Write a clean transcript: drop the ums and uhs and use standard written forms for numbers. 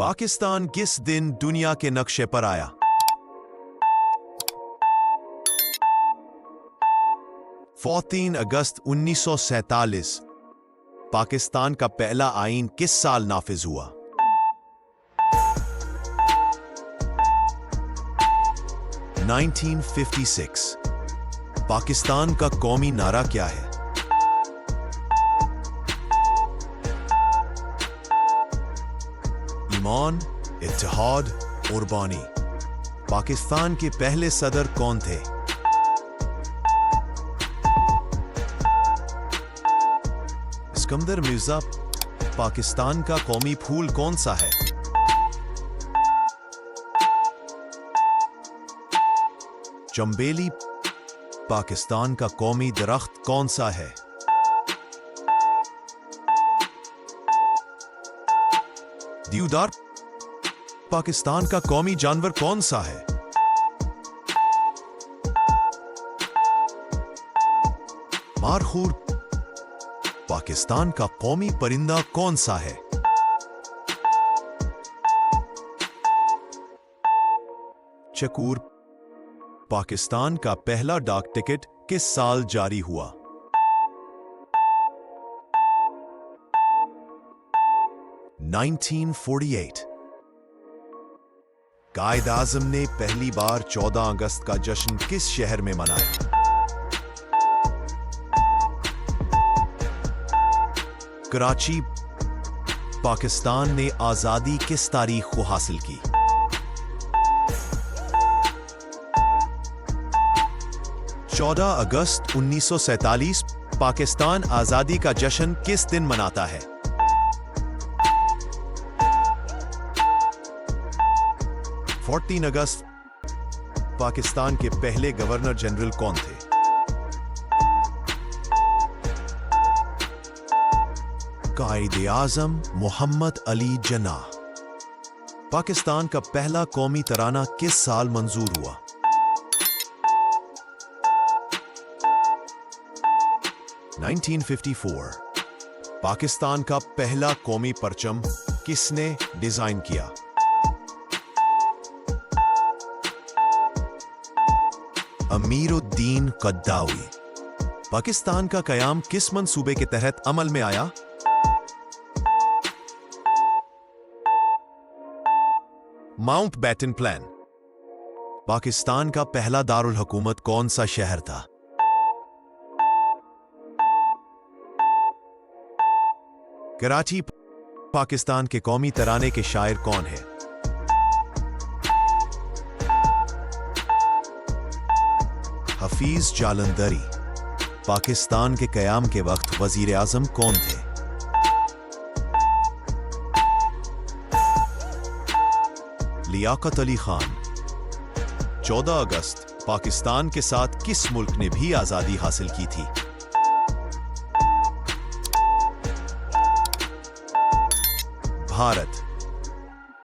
पाकिस्तान किस दिन दुनिया के नक्शे पर आया? अगस्त 1947 पाकिस्तान का पहला आईन किस साल नाफिज हुआ? पाकिस्तान का कौमी नारा क्या है? ईमान, इत्तेहाद, कुर्बानी। पाकिस्तान के पहले सदर कौन थे? सिकंदर मिर्जा। पाकिस्तान का कौमी फूल कौन सा है? चंबेली। पाकिस्तान का कौमी दरख्त कौन सा है? देवदार। पाकिस्तान का कौमी जानवर कौन सा है? मारखूर। पाकिस्तान का कौमी परिंदा कौन सा है? चकोर। पाकिस्तान का पहला डाक टिकट किस साल जारी हुआ? 1948। कायद आज़म ने पहली बार 14 अगस्त का जश्न किस शहर में मनाया? कराची। पाकिस्तान ने आजादी किस तारीख को हासिल की? 14 अगस्त 1947 पाकिस्तान आजादी का जश्न किस दिन मनाता है? 14 अगस्त। पाकिस्तान के पहले गवर्नर जनरल कौन थे? कायदे आज़म मोहम्मद अली जिन्नाह। पाकिस्तान का पहला कौमी तराना किस साल मंजूर हुआ? 1954। पाकिस्तान का पहला कौमी परचम किसने डिजाइन किया? अमीरुद्दीन कद्दावी। पाकिस्तान का कयाम किस मंसूबे के तहत अमल में आया? Mountbatten plan. पाकिस्तान का पहला दारुल हुकूमत कौन सा शहर था? कराची। पाकिस्तान के कौमी तराने के शायर कौन है? हफीज जालंधरी। पाकिस्तान के कयाम के वक्त वजीर आजम कौन थे? लियाकत अली खान। 14 अगस्त पाकिस्तान के साथ किस मुल्क ने भी आजादी हासिल की थी? भारत।